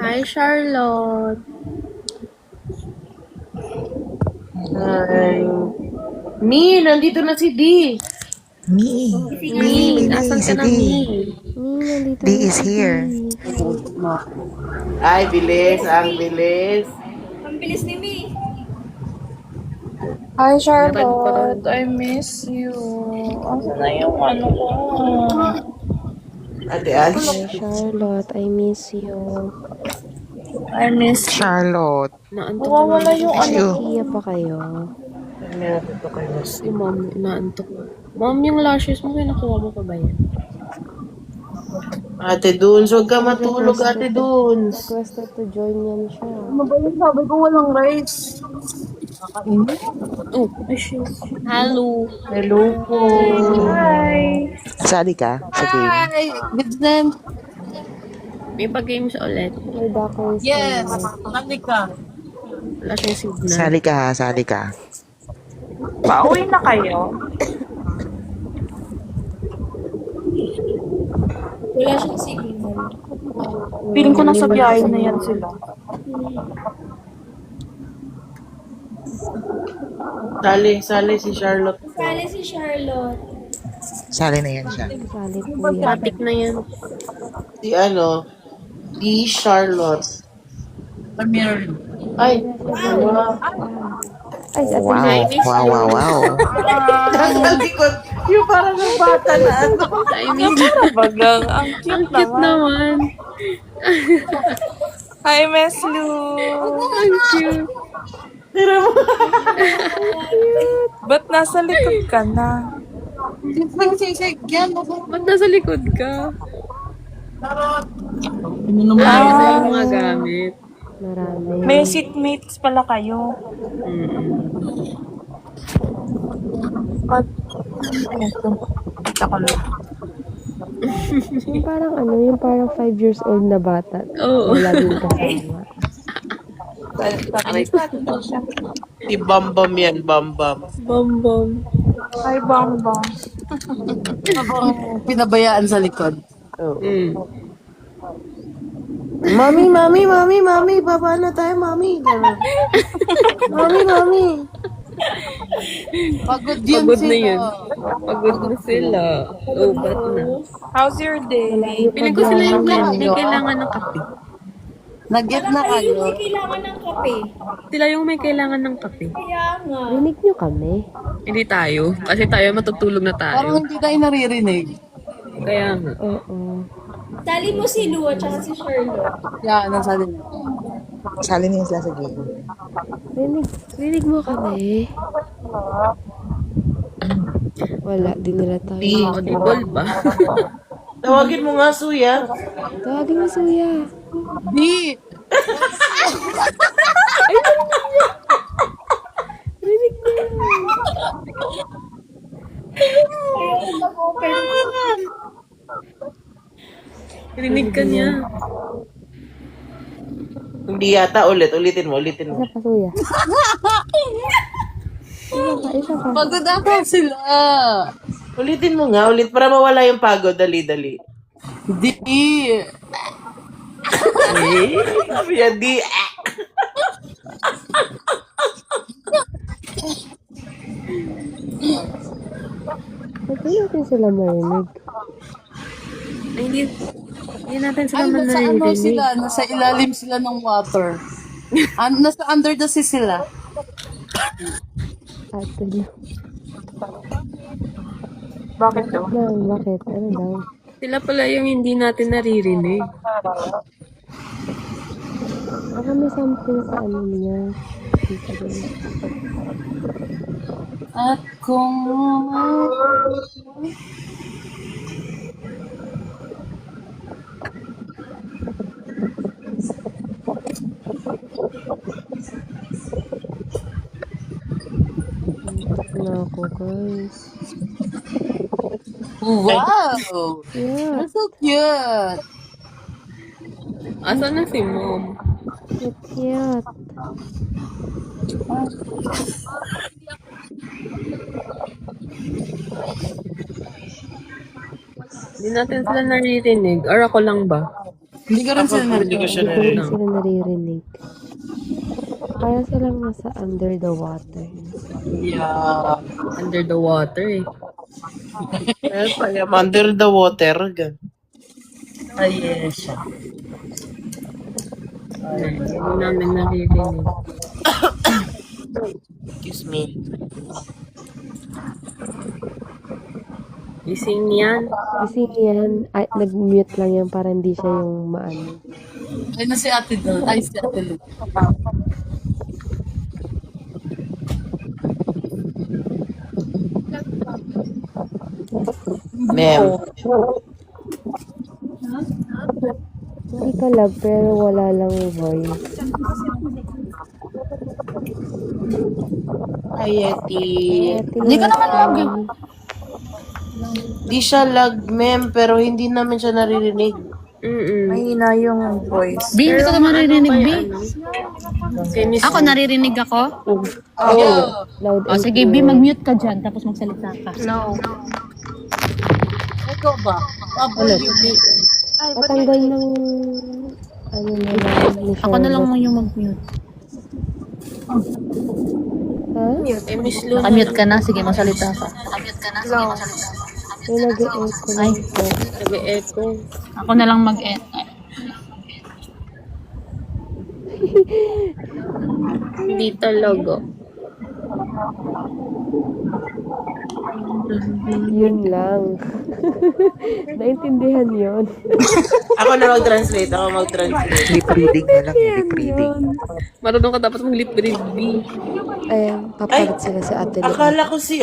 Hi, Charlotte. Hi. Mi, nandito na si D. Mi, Asan ka na, si Mi? Nandito D na is si here. Ay, bilis. Ang bilis. Ang bilis ni Mi. Hi, Meron pa Charlotte. I miss you. Asa na yung ano ko? Ate Ash. Hi, Charlotte. I miss you. I miss you. Charlotte. Inaantok Nawawala na. yung ano. You. Kia pa kayo. Nandito kayo. Si Mom, inaantok. Mom, yung lashes mo, nakuha mo pa ba yan? Ate Duns, huwag ka matulog, Ate Duns. Requested to join yan siya. Sabi ko walang rice. Oh, ay shit. Hello. Hello po. Hi. Sali ka sa game. Hi. Good name. May pa-games ulit. May Dakar Yes. Nandi ka. Wala siyang signal. Sali ka, sali ka. Pauwi na kayo? Wala siyang signal. Feeling ko nasa biyahe na yan sila. Sali si Charlotte. Sali si Charlotte. Sali na yan siya. Salit po yan. Patik na yan. Si ano, D. Charlotte. Ay, wow. Ay, sa Wow, wow, wow, wow. Nasa likod. Yung parang ng bata na ano. I mean, Bagang, ang ang cute cute naman. naman. Hi, Miss Lu. Ang cute. Tira mo. Ba't nasa likod ka na? Ba't nasa likod ka? Ah, Ayos na yung mga gamit. Marami. may seatmates pala kayo. At, kita ko lang. Yung parang 5 years old na bata. Oo. Wala din kasama. Si Bambam yan, Bambam. Bam. Hi, Bang Bang. Pinabayaan sa likod. Oh. Mm. Mami, baba na tayo, mami. Ganun. Mami. Pagod yun Pagod na sila. yun. Pagod na sila. Lobat na. How's your day? Piling ko sila yung may kailangan ng kape. Nag-get na Kayo kayo. may kailangan ng kape. Sila yung may kailangan ng kape. Kaya nga. Rinig nyo kami. Hindi tayo. Kasi tayo matutulog na Parang tayo. hindi tayo naririnig. Kaya nga. Oo. Sali mo si Lu at saka si Charlotte. Yan, nasa din. Sali na sila sa game. Rinig mo kami. Wala, di nila tayo. Audible ba? Tawagin mo nga, Suya. Tawagin mo Suya. Di! Rinig mo. Rinig ka niya. Hindi yata, ulitin mo. Isa pa Suya. Isa pa. Pagod ata sila. Ulitin mo nga, para mawala yung pagod. Dali. Di! Sabi niya, di. Ba't di natin sila marinig? Ay, hindi natin sila Ay, nasa ano manaririnig. sila? Nasa ilalim sila ng water. Nasa under the sea sila. Ato lang. Bakit daw? Bakit? Ano daw? Sila pala yung hindi natin naririnig. Baka may something sa ano niya. Dito din. At kung... Na ako, guys. Wow! Yeah, That's so cute! Asan na si Mom? cute. Hindi natin sila naririnig. Or ako lang ba? Hindi ko rin sila Hindi ko siya Hindi ko rin narinig. sila naririnig. Para silang nasa under the water. Yeah. Under the water eh. Under the water. Gan. Ay, yes siya. Hindi namin naririnig. Excuse me. Gising yan. Kasi yan, ay, nag-mute lang yan para hindi siya yung maano. Ay, na si Ate Del. Ay, si Ate Lu. Ma'am. Hindi ka love, pero wala lang yung voice. Hi, Yeti. Hindi ka naman lagi. Di siya lag, ma'am, pero hindi namin siya naririnig. Mahina yung voice. B, hindi ko naman naririnig, B. Kay Miss Ako, naririnig ako? Yeah. Loud O, and sige, B, clear. mag-mute ka dyan, tapos magsalita ka. Ikaw ba? Ano? Patanggal ng ano na lang ni Ako na lang Charlotte. mo yung mag-mute. Ha? Kay Miss Luna. Nakamute ka na, sige, magsalita ka. May nag-echo lang po. Nag-echo. Ako na lang mag-end. Hindi talaga. Yun lang. Naintindihan yun. Ako na mag-translate. Ako mag-translate. Lip reading na lang. Lip reading. Marunong ka dapat mag-lip read, B. Ayan, papalit sila sa ate. Akala ko si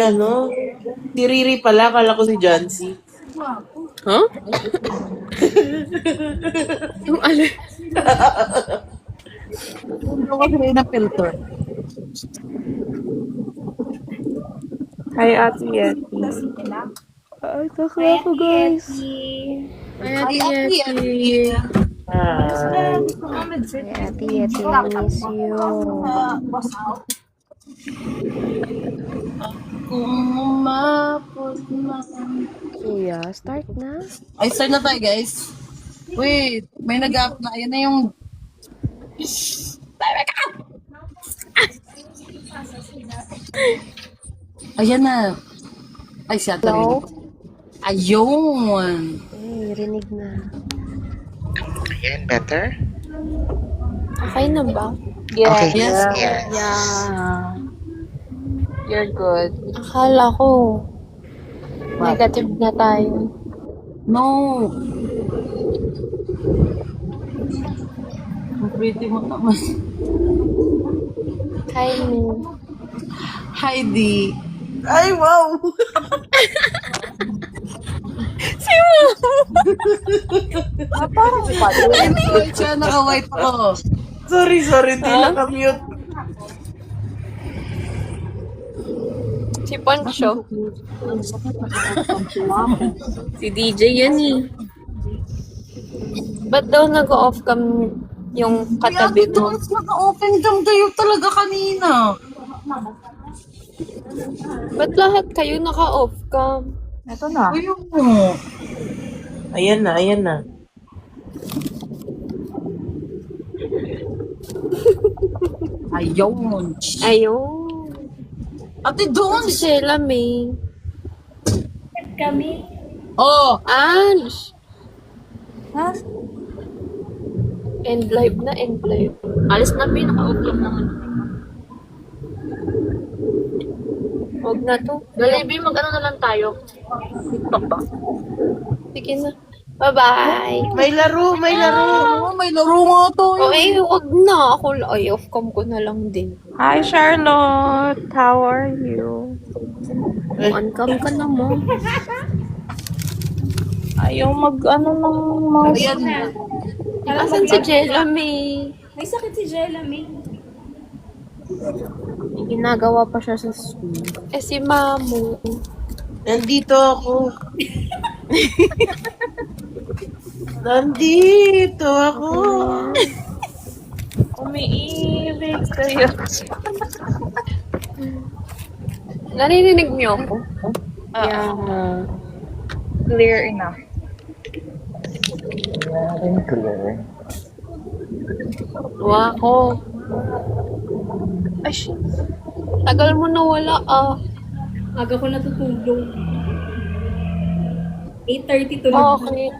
si Riri pala. Akala ko si Jancy. Huh? Yung alin? Hindi ko sila na filter. Hi, Ate Yeti. Ay, takla ako guys. Ay, Ate Yeti. Hi. Ate Yeti, I miss you. Kung umapot man. Kuya, start na. Ay, start na tayo, guys. Wait, may nag-up na. Ayan na yung... Ayan na. Ay, si Ate Rin. Ayun. Ay, rinig na. Ayan, better? Okay na ba? Okay. Yes. Yes. Yeah. You're good. Akala ko. Negative na tayo. No. Ang pretty mo naman. Hi, me. Heidi. Ay, wow! Ay, siya naka-white ko. Sorry. Di naka-mute. Si Pancho. Si DJ yan eh. Ba't daw nag-off cam yung katabi Ate mo? Dons, naka-open cam kayo talaga kanina. Ba't lahat kayo naka-off cam? Ito na. Ayun. Ayan na. Ayun. Ayun. Ate Si Dons. Sheila May. Kami. Oh. Ange! Ha? End live na, end live. Alis na, May. Naka-off cam naman. Huwag na to. Dali, mag-ano na lang tayo. TikTok ba? Sige na. Bye-bye. May laro. Oh, may laro nga to. O eh, huwag na. Ako, ay, off cam ko na lang din. Hi, Charlotte. How are you? On cam ka naman. Ayaw mag-ano ng mouse. Ayan. Asan si Jella May? May sakit si Jella May. May ginagawa pa siya sa school. Eh, si Mamu. Nandito ako. Nandito ako. Umiibig sa'yo. Narinig niyo ako? Yeah. Clear enough. Clear. Wako. Ay, shit. Tagal mo na wala ah. Aga ko natutulog. 8:30 tulog. Okay.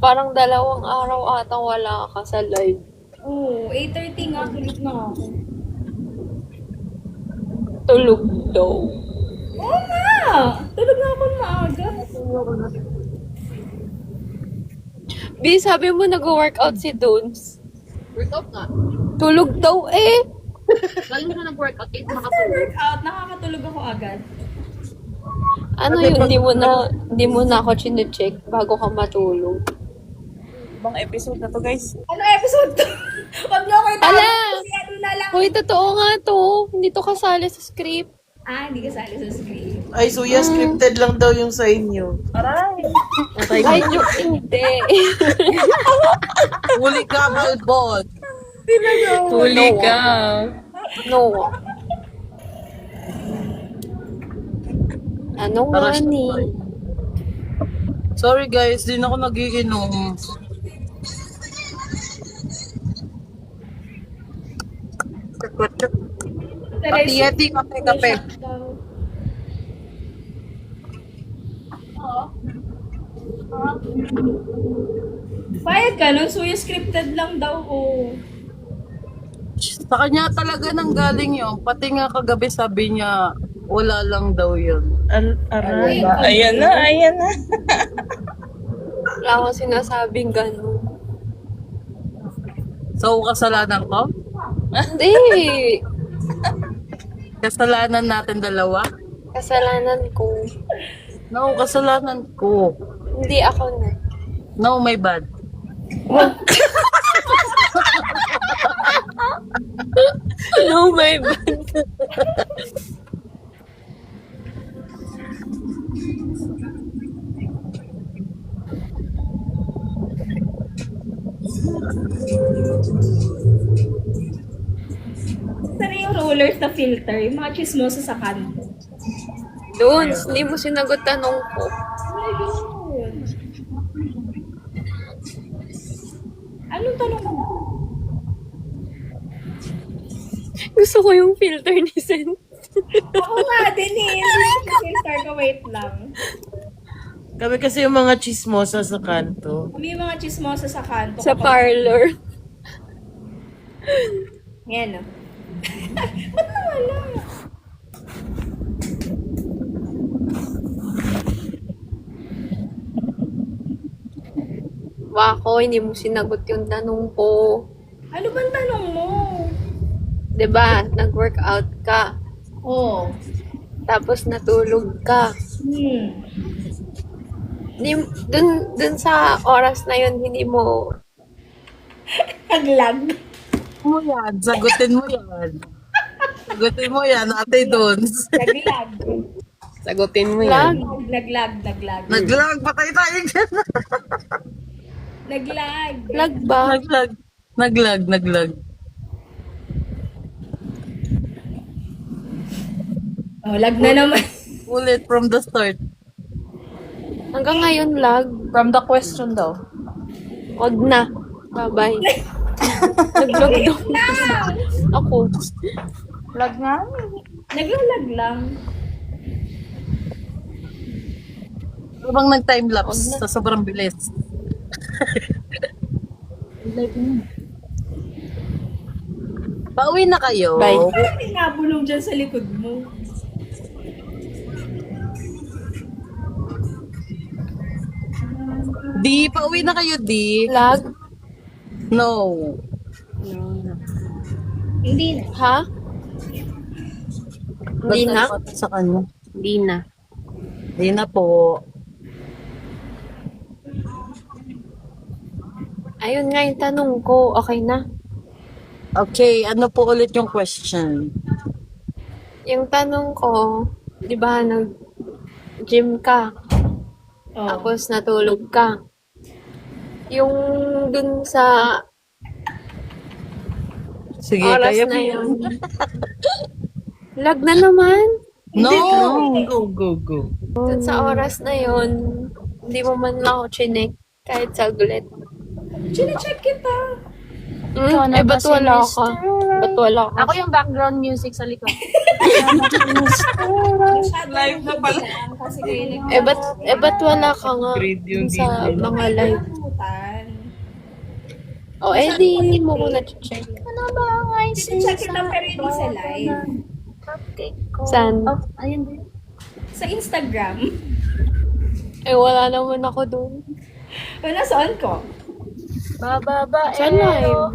Parang 2 araw ata wala ka sa live. Oo, 8:30 nga tulog na ako. Tulog daw. Oo nga! Tulog na ako maaga. B, sabi mo nag-workout si Dons. Workout nga. Tulog daw eh. Lagi mo na nag-workout. After workout, nakakatulog ako agad. Ano yun, hindi mo na ako chine-check bago ka matulog. Ibang episode na to, guys. Ano episode to? Huwag niyo ako itago. Ala! Kasi ano na lang. Hoy, totoo nga to. Hindi to kasali sa script. Hindi kasali sa screen. Ay, Suya, scripted lang daw yung sa inyo. Aray! Ay, hindi. Huli ka, Malbon. Huli ka. No. Ano nga ni? Sorry guys, di na ako nagiinom. Pati Yeti, kape. Bayad ka nun, Suya scripted lang daw ko. Sa kanya talaga nang galing yun. Pati nga kagabi sabi niya, wala lang daw yun. Aray. Ayan na, ayan na. Wala akong sinasabing gano'n. So, kasalanan ko? Hindi. Kasalanan natin dalawa? Kasalanan ko. No, kasalanan ko. Hindi ako na. No, my bad. No, my bad. Sana yung rollers na filter, yung mga chismosa sa kanto. Dons, hindi mo sinagot tanong ko. Ayun. Anong tanong mo? Gusto ko yung filter ni Sen. Ako nga din eh. Filter ko, wait lang. Kami kasi yung mga chismosa sa kanto. May mga chismosa sa kanto. Sa parlor. Yan o. Ba't nawala? Wako, hindi mo sinagot yung tanong ko. Ano bang tanong mo? 'Di ba? Nag-workout ka. Oh. Tapos natulog ka. Dun sa oras na yun, hindi mo... Naglag. Mo yan, sagutin mo yan. Sagutin mo yan, Ate Dons. Naglag. Sagutin mo yan. Naglag. Naglag, patay tayo dyan. Naglag. Lag ba? Naglag. Oh, lag na naman. Ulit from the start. Hanggang ngayon lag. From the question daw. Wag na. Bye-bye. Nag-vlog daw. Ako. Vlog nga. Naglalag lang. Ano bang nag-timelapse sa sobrang bilis? Pauwi na kayo. Bye. Parang may nabulong dyan sa likod mo. Di, pauwi na kayo, Di. Lag? No. Hindi na. Ha? Hindi na? Nagtapat sa kanya. Hindi na. Di na po. Ayun nga yung tanong ko. Okay na? Okay, ano po ulit yung question? Yung tanong ko, di ba nag-gym ka? Oh. Tapos natulog ka. Yung dun sa Sige, oras kaya na mo yun. Lag na naman. No! Go. Dun sa oras na yun, hindi mo man lang ako chinek. Kahit saglit. Chine-check kita. Eh, ba't wala ka? Ba't wala ka? Ako yung background music sa likod. Live na pala. Kasi kayo Ba't wala ka nga Grade yung sa DJ. mga live? nagkakalimutan. O, hindi mo ko na-check. Chine-check kita pero hindi sa live. Saan? Ayun din. Sa Instagram. Eh, wala naman ako doon. Wala, saan ko? Bababa. Saan live?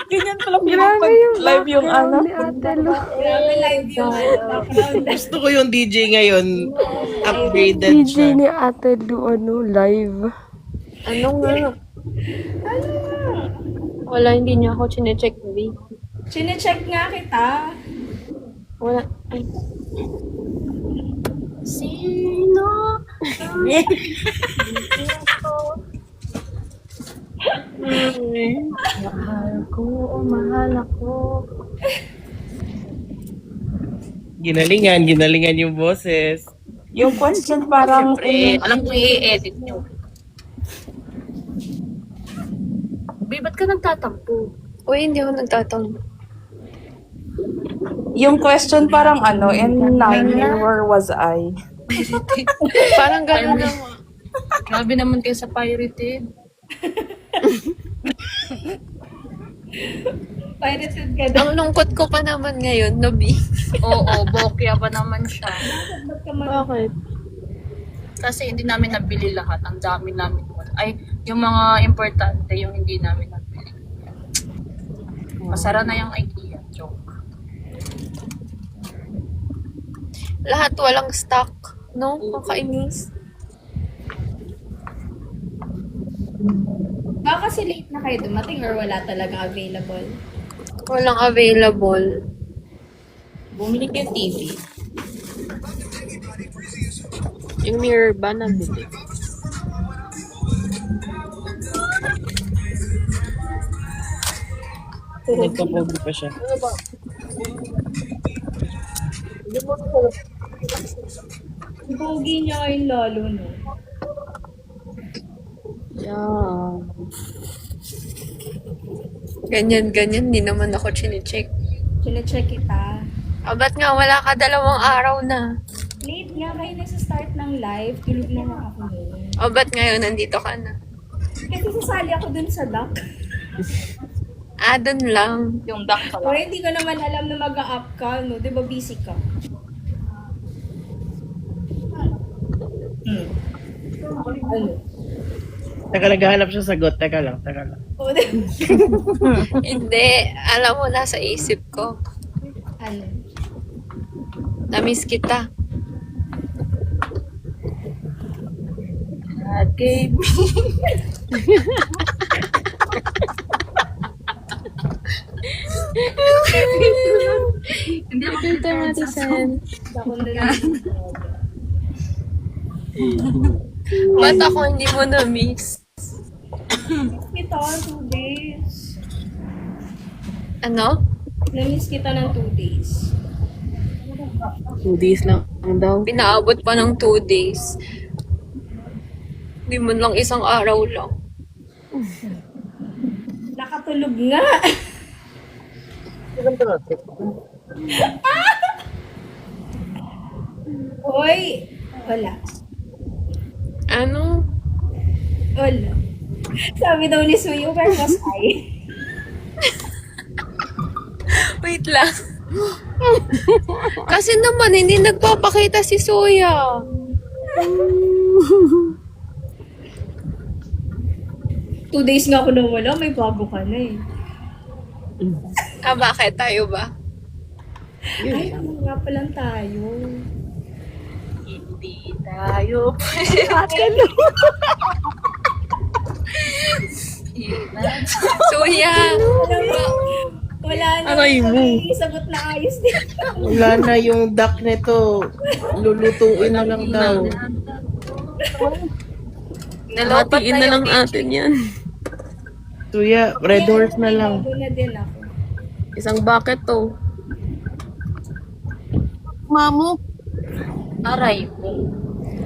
Ganyan pala pinapag live yung ano. Ni Ate Lu. Grabe live yung background. Gusto ko yung DJ ngayon. Upgraded DJ siya. ni Ate Lu, live. Ano nga? Wala, hindi niya ako chinecheck, B. Chine-check nga kita. Wala. Ay. Sino? Mahal ko o mahal ako. Ginalingan yung boses. Yung question parang Alam ko i-edit nyo. Babe, ba't ka nagtatampo? Uy, hindi ako nagtatanong. yung question parang ano, in 9 where was I? Parang gano'n naman. Grabe naman kayo sa pirated. Pirated ka daw. Ang lungkot ko pa naman ngayon, no, B? Oo, bokya pa naman siya. Ba't ka man? Bakit? Kasi hindi namin nabili lahat. Ang dami namin. Ay, yung mga importante, yung hindi namin nabili. Masara na yung idea. Joke. Lahat walang stock, no? Kakainis. Baka kasi late na kayo dumating or wala talaga available. Walang available. Bumili kayo TV. Yung mirror ba nabili? Nagpapogi pa siya. Pogi niya ngayon lalo, no? Yeah. Ganyan, di naman ako chinecheck. Chine-check kita. Ba't nga wala ka 2 araw na? Late nga kayo na sa start ng live. Tulog na nga ako noon. Ba't ngayon nandito ka na? Kasi sasali ako dun sa dock. Doon lang. Yung duck O hindi ko naman alam na mag-a-up ka, no? Di ba busy ka? Ano? Teka, naghahanap siya sagot. Teka lang. O, Hindi. Alam mo, nasa isip ko. ano? Namiss kita. God gave me. Hindi ako Filter natin, Sen. Ako na lang. Ba't ako hindi mo na-miss? Kita 2 days. Ano? Na-miss kita ng 2 days. 2 days lang daw. Pinaabot pa ng 2 days. Hindi mo lang 1 araw lang. Nakatulog nga. Hoy! Wala. Ano? Wala. Sabi daw ni Suyo, where was I? Wait lang. Kasi naman, hindi nagpapakita si Soya. 2 days nga ako nawala, may bago ka na eh. Bakit? Tayo ba? Ay, ano nga palang tayo? Hindi tayo. Soya! Alam mo, wala na. Aray mo. Sagot na ayos din. Wala na yung duck nito. Lulutuin na lang daw. Nalobat na lang atin yan. Tuya, red horse na lang. Bago na din ako. Isang bucket to. Mamo. Aray ko.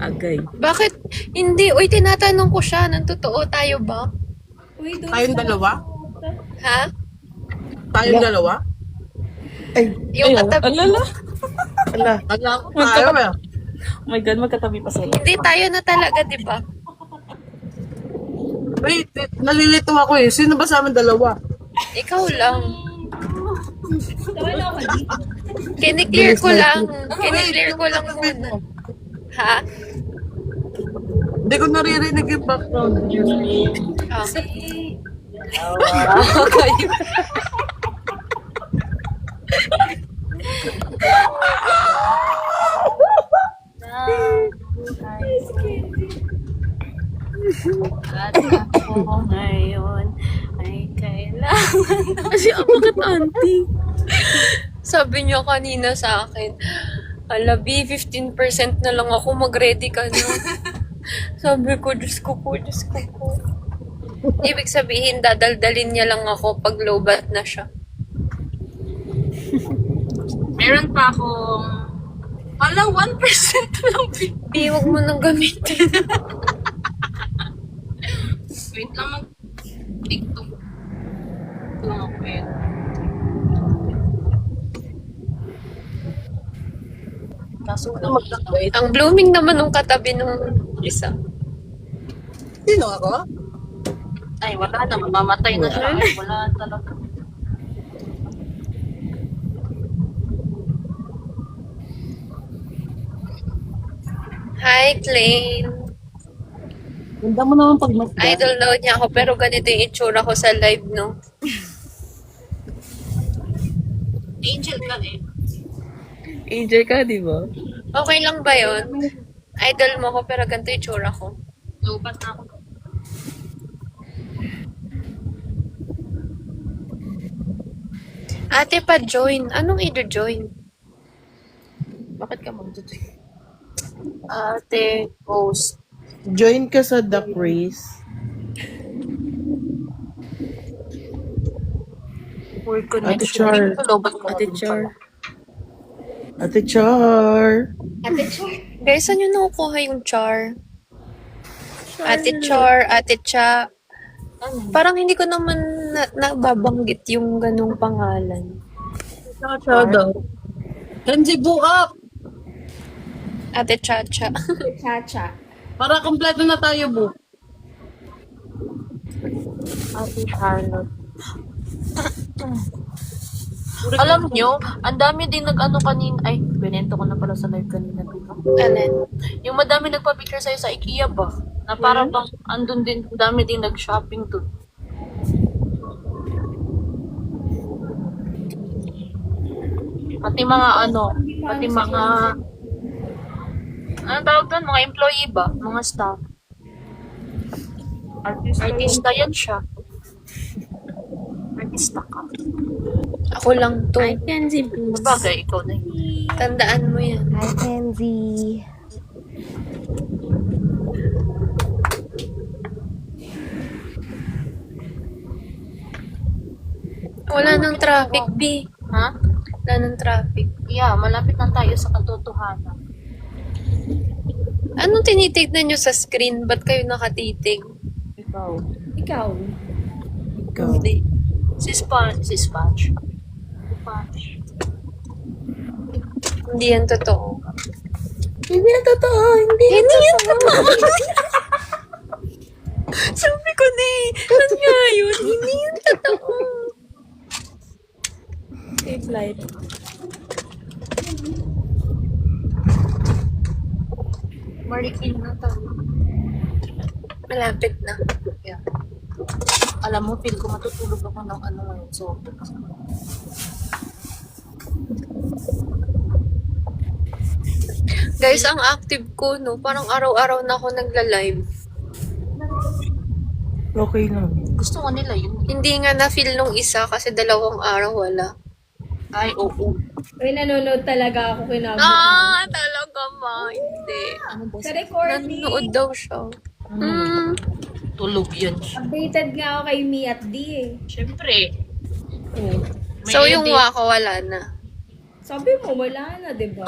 Agay. Bakit? Hindi. Uy, tinatanong ko siya. Nang totoo tayo ba? Uy, doon Tayong dalawa? Ha? Tayong dalawa? Ay, Yung katabi mo. ala. Ala ko tayo eh. Oh my God, magkatabi pa sila. Hindi tayo na talaga, di ba? Wait, nalilito ako eh. Sino ba sa amin dalawa? Ikaw lang. Tawala ako dito. Kiniklear ko lang. Kiniklear ko lang muna. Ha? Hindi ko naririnig yung background music. Ah. At ako ngayon ay kailangan. Kasi bakit auntie? Sabi niyo kanina sa akin, ala B, 15% na lang ako, mag-ready ka na. Sabi ko, Diyos ko po, Diyos ko po. Ibig sabihin, dadaldalin niya lang ako pag low bat na siya. Meron pa akong, hala, 1% lang. B, huwag mo nang gamitin. Wait lang TikTok. Lang ako eh. Kaso wala mag-wait. Ang blooming naman ng katabi ng isa. Sino ako? Ay, wala na. Mamamatay na siya. Ay, wala talaga. Hi, Clay. Ganda mo naman pag mas Idol daw niya ako, pero ganito yung itsura ko sa live, no? Angel ka eh. AJ ka, di ba? Okay lang ba yon? Idol mo ko, pero ganito yung itsura ko. Lupat na ako. Ate pa join. Anong i-join? Bakit ka mag-join? Ate, post. Join ka sa duck race. Word Ate connection. Char. Lobat ko. Ate Char. Ate Char. Guys, saan nyo nakukuha yung char? Ate Char, Ate Cha. Parang hindi ko naman nababanggit yung ganong pangalan. Shadow. Kenji, buak! Ate Chacha. Chacha. Para kompleto na tayo, bu. Ate Charlotte. Alam nyo, ang dami din nag-ano kanina. Ay, binento ko na pala sa live kanina. Alin? Yung madami nagpa-picture sa'yo sa IKEA ba? Na parang bang andun din, dami din nag-shopping doon. Pati mga ano, pati mga anong tawag doon? Mga employee ba? Mga staff. Artista yan siya. Artista ka. Ako lang to. Bagay, ikaw na yun. Tandaan mo yan. Hi, Kenzie. Wala nang traffic, B. Ha? Wala nang traffic. Yeah, malapit na tayo sa katotohanan. Anong tinitignan nyo sa screen? Ba't kayo nakatitig? Ikaw. Ikaw. Ikaw. Hindi. Si Sponge. Sponge. Hindi yan totoo. Hindi na totoo. Hindi. Hindi yan totoo. Sabi ko na eh. Ano nga yun? Hindi yan totoo. Save life. Marikin na tayo. Malapit na. Yeah. Alam mo, feel ko matutulog ako ng ano ngayon. So, Guys, ang active ko, no? Parang araw-araw na ako nagla-live. Okay lang. gusto nga nila yun. Hindi nga na-feel nung isa kasi 2 araw wala. Ay, oo. Uy, nanonood talaga ako kinabuhi. Talaga ba? Hindi. Ano ba? Sa recording. Nanonood daw siya. Tulog yan siya. Updated nga ako kay Me at D eh. Siyempre. So, yung wako wala na. Sabi mo, wala na, di ba?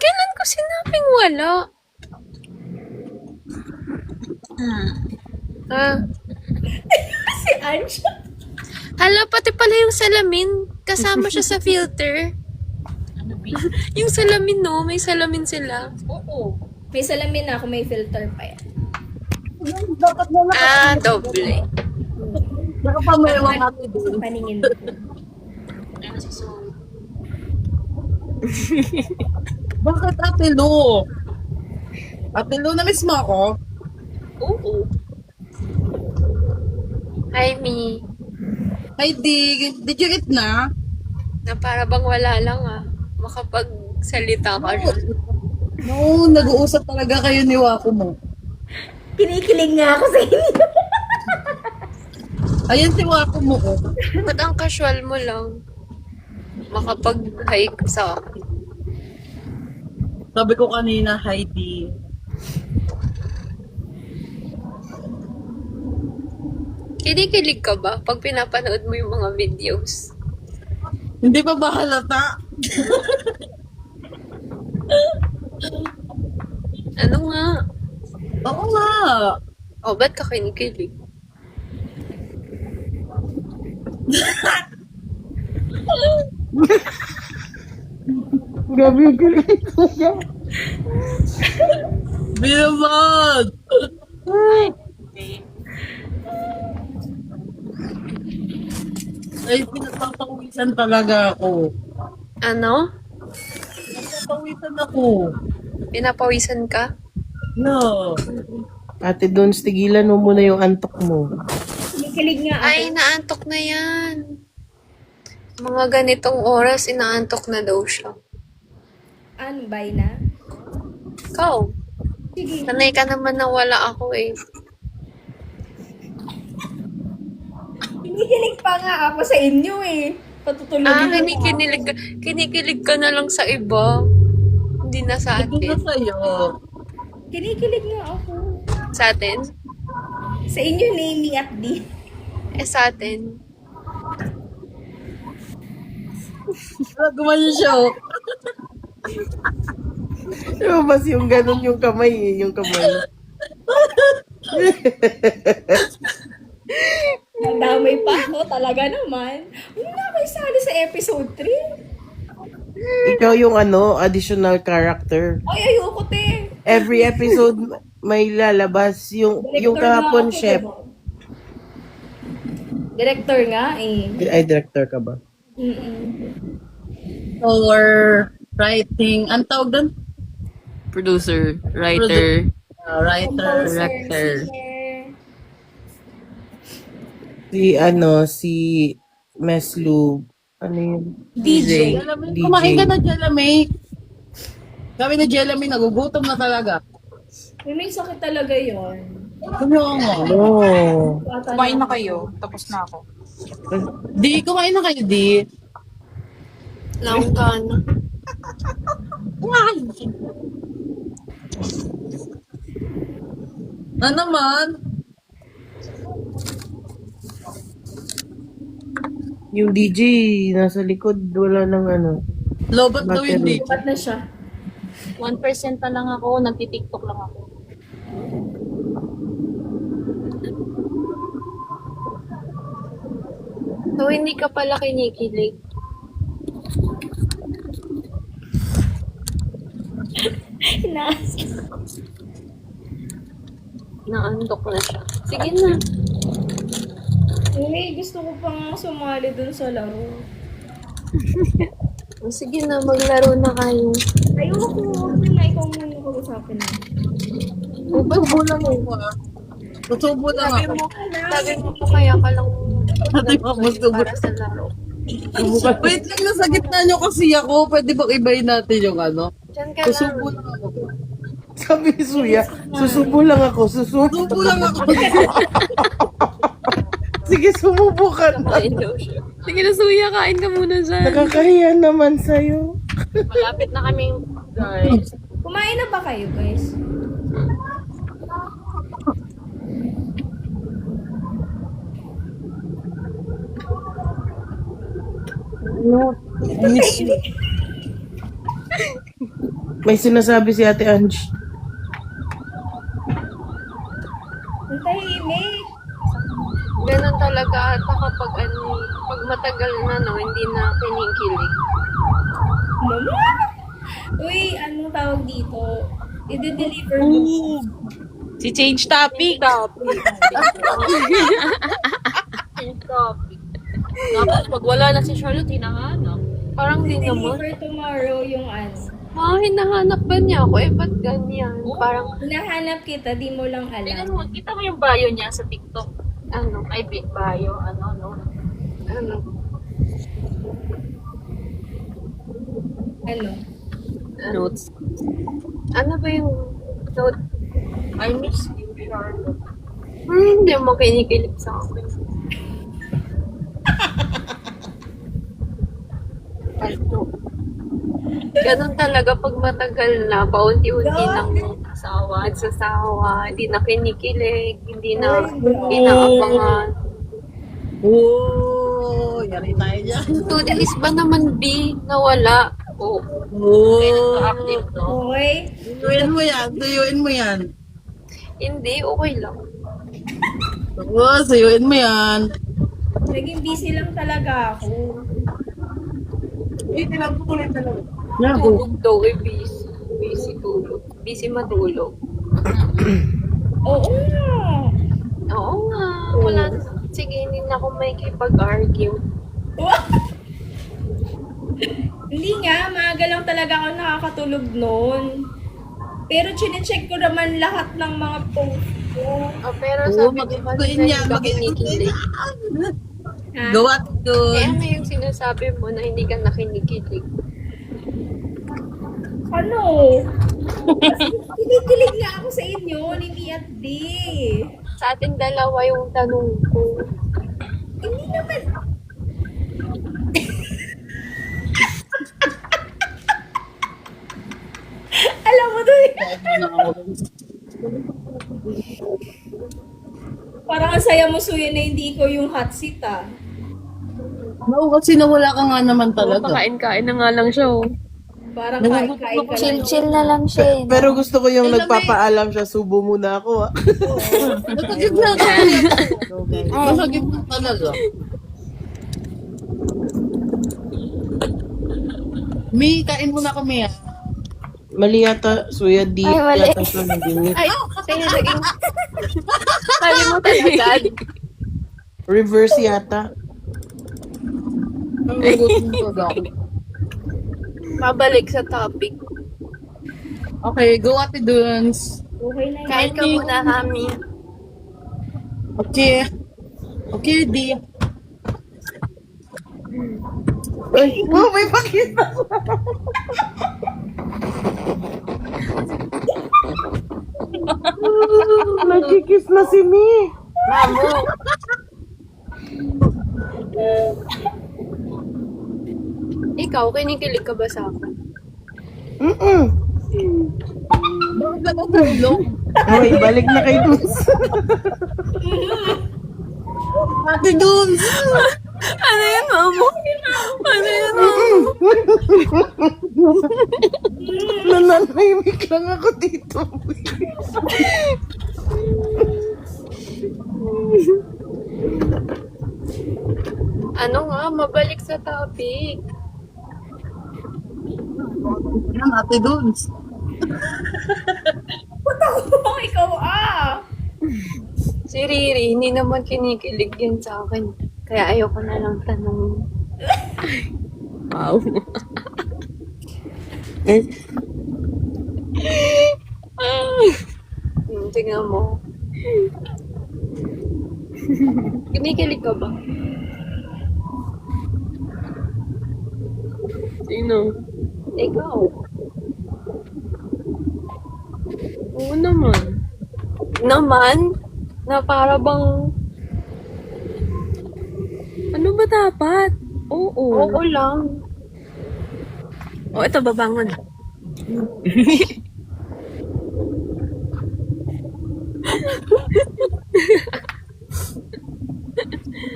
Kailan ko sinabing wala? Ha? Si Ange. Hala, pati pala yung salamin. Kasama siya sa filter. Yung salamin, no? May salamin sila. Oo. May salamin na ako, may filter pa yan. Dapat na Ah, doble. nakapamayawang natin doon. Paningin ko. Ayan si Zoe. Bakit Ate Lu? Ate Lu, na-miss mo ako? Oo. Hi, Mi. Ay, did you eat na? Na para bang wala lang ah. Makapagsalita ka rin. No, nag-uusap talaga kayo ni Wako mo. Kinikilig nga ako sa inyo. Ayan si Wako mo ko. Ba't ang casual mo lang? Makapag-hi ka sa akin. Sabi ko kanina, Heidi. Kinikilig ka ba pag pinapanood mo yung mga videos? Hindi pa ba halata? Ano nga? Oo nga. O, ba't ka kinikilig? Grabe yung galing kuya. Binabad! Ay, pinagpapawisan talaga ako. Ano? Pinagpapawisan ako. Pinapawisan ka? No. Ate Dons, tigilan mo muna yung antok mo. Kinikilig nga ako. Ay, naantok na yan. Mga ganitong oras, inaantok na daw siya. Anbay na? Ikaw, Sige. sanay ka naman na wala ako eh. Kinikilig pa nga ako sa inyo eh. Patutulogin Ah, ako. kinikilig ka na lang sa iba. Hindi na sa Ito na atin. sa'yo. Kinikilig nga ako. Sa atin? Sa inyo, Nemi at D. Eh, sa atin. Gumawa siya. Lumabas yung ganun yung kamay eh, yung kamay. Nadamay pa ako talaga naman. Hindi na ako isali sa episode 3. Ikaw yung additional character. Ay, ayoko, te. Every episode may lalabas yung Director kahapon nga ako, chef. diba? Director nga eh. Ay, director ka ba? Or writing. Ang tawag doon? Producer, writer, Writer. director. Si Meslu, ano yun? DJ. Jellamine, kumain ka na, Jellamine. Kami na Jellamine, nagugutom na talaga. May sakit talaga yon. Kumain nga. Oh. Kumain na kayo. Tapos na ako. Di, kumain na kayo, Di. Lang ka na. Na naman. Yung DJ, nasa likod, wala nang Lobat daw yun, Di. Ba't na siya? 1% na lang ako. Nagtitiktok lang ako. So, hindi ka pala kinikilig. Hinaas. Naandok na siya. Sige na. Gusto ko pang sumali dun sa laro. Sige na, maglaro na kayo. Ayoko. Okay na, ikaw muna pag-usapin na. Tutubo lang ako. Tutubo lang ako. Sabi mo po kaya ka lang Sabi mo, gusto mo. para sa laro. Wait lang, nasa gitna nyo kasi ako. Pwede bang ibayin natin yung Diyan ka lang. Tutubo lang ako. Sabi ni Suya, susubo lang ako, susubo. Tutubo lang ako. Sige, sumubo ka na. Kain daw siya. Sige na, Suya, kain ka muna dyan. Nakakahiya naman sa'yo. Malapit na kami, guys. Kumain na ba kayo, guys? May sinasabi si Ate Ange. Ganun talaga ata kapag pag matagal na, no, hindi na kinikilig. Mama! Uy, ano tawag dito? I-deliver mo. Si change topic. Topic. Tapos pag wala na si Charlotte, hinahanap. Parang di naman. Deliver tomorrow yung ano. Hinahanap ba niya ako? Ba't ganyan? Parang, Hinahanap kita, di mo lang Tingnan alam. mo, kita mo yung bio niya sa TikTok. ano, Ay, big bio, ano, no? ano, Ano? Notes. ano ba yung note? I miss you, Charlotte. Hindi mo kinikilig sa akin. Alto. Ganun talaga pag matagal na, paunti-unti nang nagsasawa, hindi na kinikilig, hindi na inaabangan. Oh, yari tayo dyan. 2 days ba naman, B, nawala? Oh. Oh, Active, no? Okay? tuyuin mo yan, tuyuin mo yan. Hindi, okay lang. Oo, tuyuin mo yan. Naging busy lang talaga ako. Tulog daw, busy. Busy tulog. Busy matulog. Oo nga. Oo nga, wala. Sige, hindi na ako may kipag-argue. Hindi nga, maaga lang talaga ako nakakatulog noon. Pero chinecheck ko naman lahat ng mga post ko. Pero Oo, sabi ko mag-ikuin kasi niya, hindi ka kinikilig. Ha? Gawa doon. Ano yung sinasabi mo na hindi ka nakinikilig? Ano? Kasi kinikilig nga ako sa inyo, ni Mi at D. Sa ating dalawa yung tanong ko. Hindi naman. Alam mo doon. Parang ang saya mo suya na hindi ko yung hot seat ah. Oo, kasi nawala ka nga naman talaga. Pakain-kain na nga lang siya, oh. Parang kain-kain ka lang. Chill-chill na lang siya. Pero gusto ko yung nagpapaalam siya, subo muna ako. Masagip na talaga. Masagip na talaga. Mi, kain mo na kami ah. Mali yata, suya di Ay, mali. yata siya naging Ay, sige, naging... Kalimutan agad. reverse yata. Mabalik sa topic. Okay, go Ate Duns. Okay na yun. Kain ka muna kami. Okay. Okay, di. Ay, wow, may pakita. Nagkikis na si Mi. Mamo. Ikaw, kinikilig ka ba sa akin? Bakit ka natulog? Okay, balik na kay Dus. Ate Duns! Ano yan, Mamo? Ano yan, Mamo? Nananahimik lang ako dito. Ano nga, mabalik sa topic. Yan, Ate Duns. Oh, ikaw ah. Si Riri, hindi naman kinikilig yan sa akin. Kaya ayoko na lang tanongin. Wow. Tingnan mo. Kinikilig ka ba? Sino? Ikaw. Oo naman. Naman? Na para bang... Ano ba dapat? Oo. Oo lang. O, ito babangon.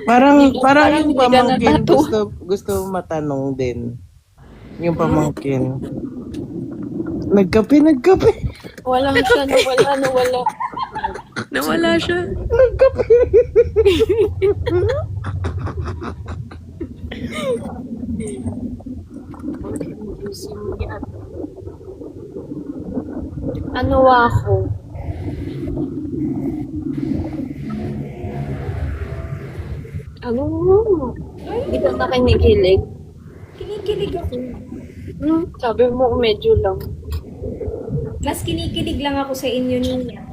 Parang parang yung hindi ka pamangkin natatawa. gusto matanong din. Yung pamangkin. Nagkape. Walang siya, nawala. Nawala siya. Nagkape. Ano ako? Ano? Hindi ka na kinikilig? Kinikilig ako. Sabi mo, medyo lang. Mas kinikilig lang ako sa inyo niya.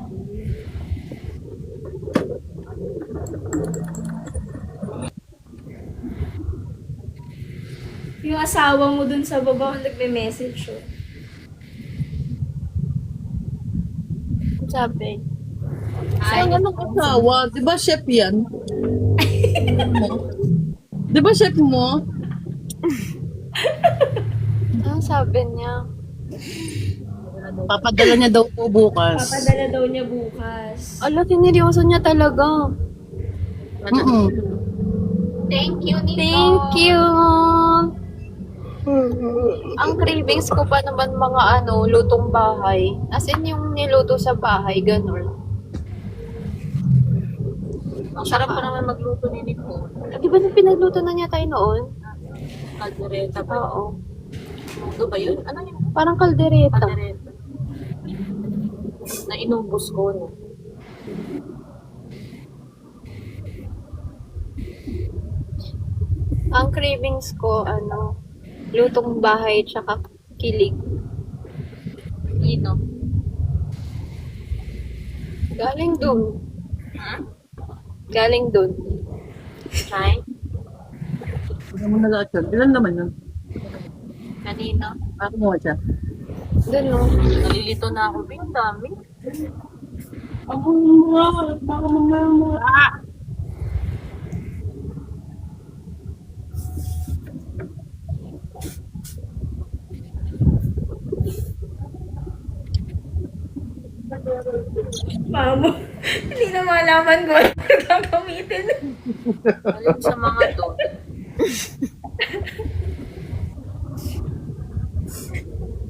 Yung asawa mo dun sa baba ang nagme-message oh. Sabi. Saan anong asawa? Di ba chef yan? Di ba chef mo? Ano sabi niya? Papadala niya daw po bukas. Papadala daw niya bukas. Ala, tiniryoso niya talaga. Mm-mm. Thank you! Ang cravings ko pa naman mga lutong bahay. As in yung niluto sa bahay, ganun. Ang sarap pa naman magluto ni Nicole. Di ba nung pinagluto na niya tayo noon? Caldereta ba? Oo. Ano ba yun? Ano yun? Parang kaldereta. Caldereta. Na inubos ko, no? Ang cravings ko, lutong bahay tsaka kilig. Ino. Galing dun. Galing dun. Try? Ano mo na lahat yun? Ilan naman yun? Kanina. Ako mo siya. Dun, no? Nalilito na ako. Ang dami. Ako mo baka mamaya mo. Mamo, hindi na malaman ko ano gagamitin. Alin sa mga to?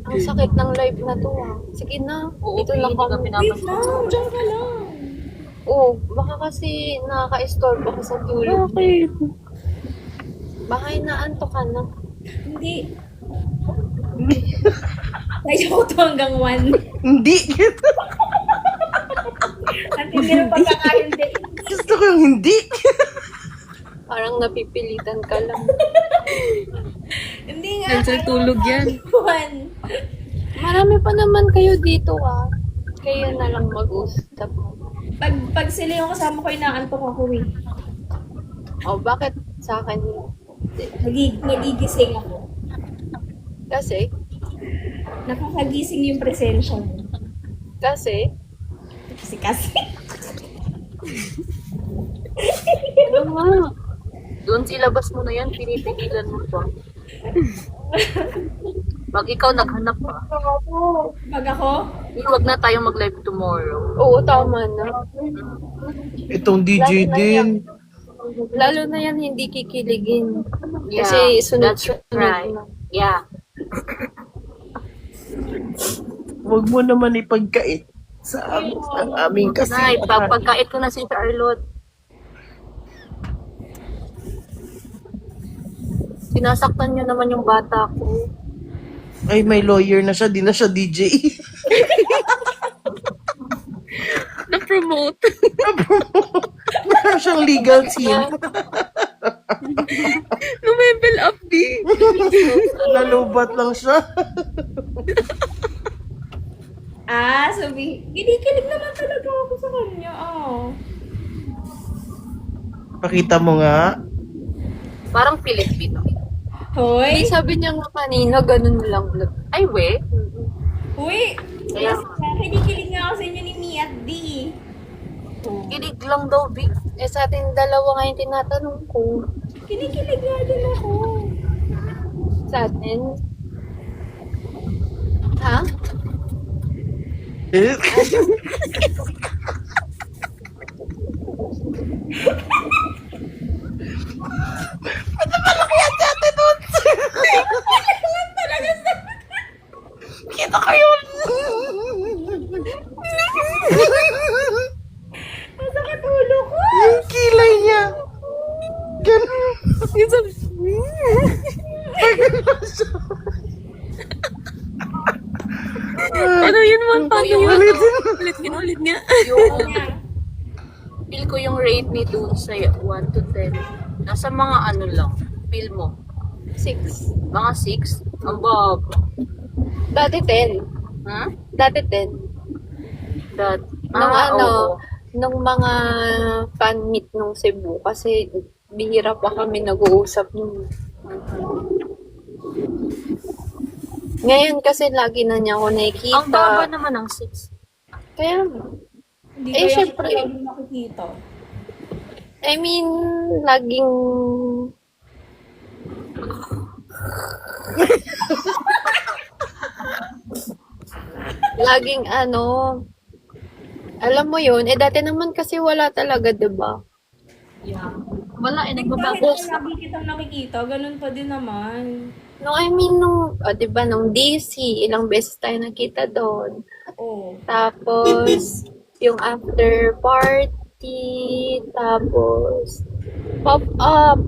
Ang sakit ng live na to, ah. Sige na. Oo, Dito lang hindi ka kami. Wait pinapansin. lang, dyan ka lang. Oo, baka kasi nakaka-istorbo ka sa tulog. Bakit? Baka inaantok ka na. Hindi. Kaya ko to hanggang 1. Hindi. At hindi rin pagkakahindi. Gusto ko yung hindi. Parang napipilitan ka lang. Hindi nga. Cancel tulog yan. 1. Marami pa naman kayo dito, ah. Kayo na lang mag-usap. Pag sila yung kasama ko, inaantok ako eh. O, bakit sa akin? Nagigising ako. Kasi, Nakakagising yung presensya mo. kasi, Kasi. ano nga? Doon ilabas mo na yan, pinipigilan mo pa. Pag ikaw naghanap pa, Pag ako, huwag na tayo mag-live tomorrow. Oo, tama na. Itong DJ din. Lalo na yan, hindi kikiligin. Yeah, Kasi that's sunod-sunod right. na. Yeah. Huwag mo naman ipagkait sa ang aming kasi. Nay, pagkait ko na si Charlotte. Sinasaktan niyo naman yung bata ko. Ay, may lawyer na siya. Di na siya DJ. Na-promote. Meron siyang legal team. Lumebel up, di. Nalubat lang siya. kinikilig naman talaga ako sa kanya. Pakita mo nga. Parang Filipino. Hoy! Sabi niya nga kanina, ganun lang. Ay, we. Uy! Kaya- Kinikilig nga ako sa inyo ni Mi at D. Kilig lang daw, Vic. Sa ating dalawa nga yung tinatanong ko. Kinikilig nga din ako. Sa atin. Ha? Eh? Kita kayo. Masakit ulo ko! Yung kilay niya. Ulit nga. Yung, feel ko yung rate ni dun sa 1 to 10. Nasa mga ano lang, feel mo. 6. Mga 6? Ang baba. Dati 10. Ha? Dati 10. That, Nung oo. nung mga fan meet nung Cebu, kasi bihira pa kami nag-uusap nung. Ngayon kasi lagi na niya ako nakikita. Ang baba naman ng 6. Kaya, Hindi Eh, kaya syempre. kita lagi nakikita. I mean, laging... laging ano... Alam mo yun, dati naman kasi wala talaga, diba? Yeah. Wala, Bakit nagbabagus. lagi kitang nakikita? Ganun pa din naman. No, I mean, diba, nung DC, ilang beses tayo nakita doon. Oo. Tapos, yung after party, tapos, pop-up.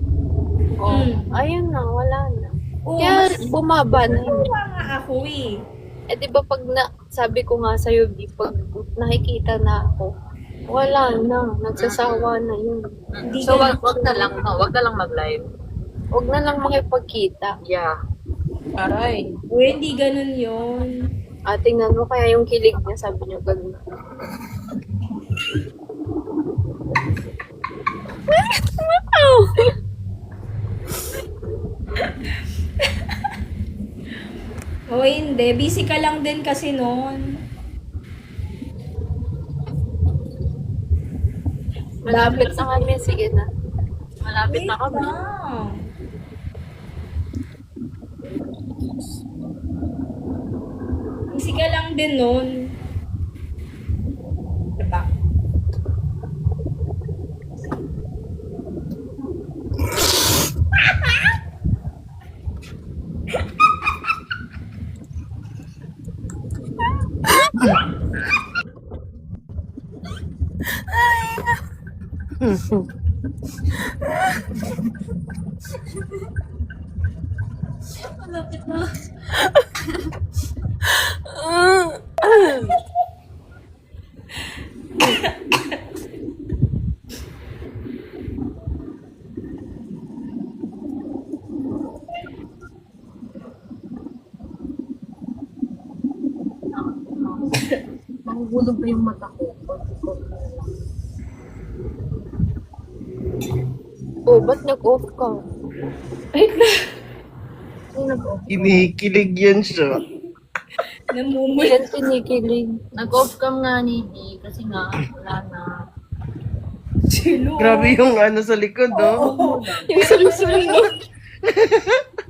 Oh, ayun na, wala na. Oo, Kaya, bumaba na yun. Natuwa nga ako eh. Di ba pag sabi ko nga sa'yo, pag nakikita na ako, wala na, nagsasawa na yun. Hindi So, ganun. wag na lang, no, wag na lang mag-live. Huwag na lang makipagkita. Yeah. Aray. Uy, hindi ganun yun. Tingnan mo kaya yung kilig niya, sabi niya ganun. O hindi, busy ka lang din kasi noon. Malapit na kami, sige na. Malapit na kami. Ah. Busy ka lang din noon. Diba? Mahulog pa yung mata ko. Oh, ba't nag-off ka? Kinikilig yan siya. Namumulat. Yan kinikilig. Nag-off cam nga ni D kasi nga wala na. Sino? Grabe yung ano sa likod, oh. Yung sulsul mo.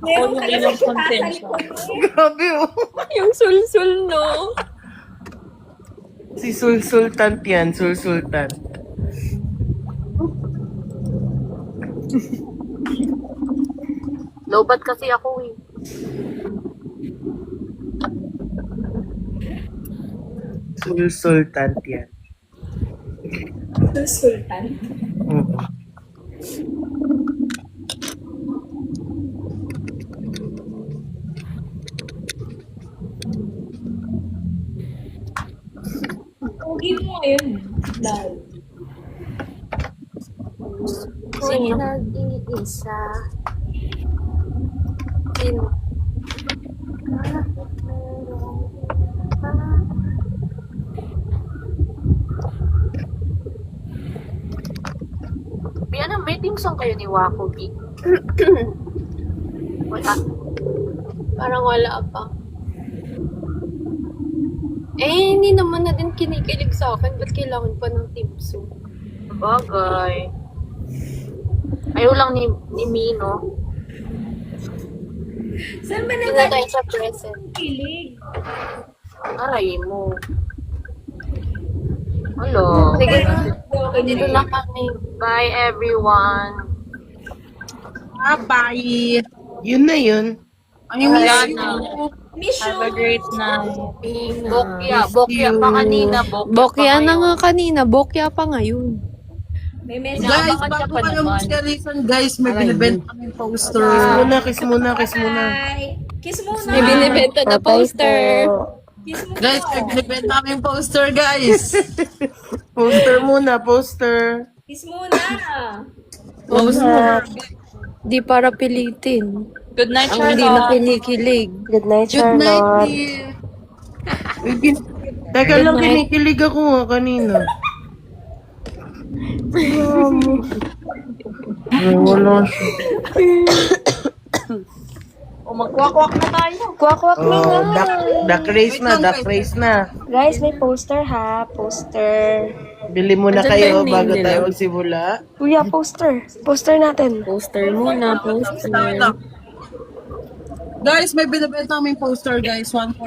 Meron Ako ka yung lang sa contention. Grabe, oh. Yung sulsul, no? Si Sulsultan yan, Sulsultan. Lobat kasi ako eh. Sulsultan yan. Sultan. Mhm. Pogi mo ngayon. Dahil. Sino? Nag-iisa. Sino? May team song kayo ni Wako B. Wala. Parang wala pa. Hindi naman na din kinikilig sa akin. Ba't kailangan pa ng team song? Bagay. Ayaw lang ni Mino. Saan ba Hindi na tayo sa present. nagkilig? Aray mo. Hello. Sige na. Dito na kami. Bye everyone. Bye. Yun na yun. I miss Wala you. na. Miss you. Have a great night. Bokya pa kanina. Bokya pa na ngayon. nga kanina. Bokya pa ngayon. May message. Guys, Inaabangan ka bago pa ka na naman. mag-share guys, may binibenta kaming poster. Kiss muna. Bye. Kiss muna. May binibenta na Bye-bye poster. po. Kiss mo Guys, ko. nagbibenta namin poster, guys. Poster muna, poster. Kiss muna. Poster. Di para pilitin. Good night, Ang hindi na Charlotte. kinikilig. Good night, Good night, Charlotte. dear. Teka lang, kinikilig ako nga kanina. Ay, wala siya. O, magkwak-kwak na tayo. Kwak-kwak na nga. Oh, duck race na, duck race na. Guys, may poster ha. Poster. Bili muna kayo bago tayo magsimula. Kuya, poster. Poster natin. Poster muna, poster. Guys, may binibenta namin poster, guys. 140.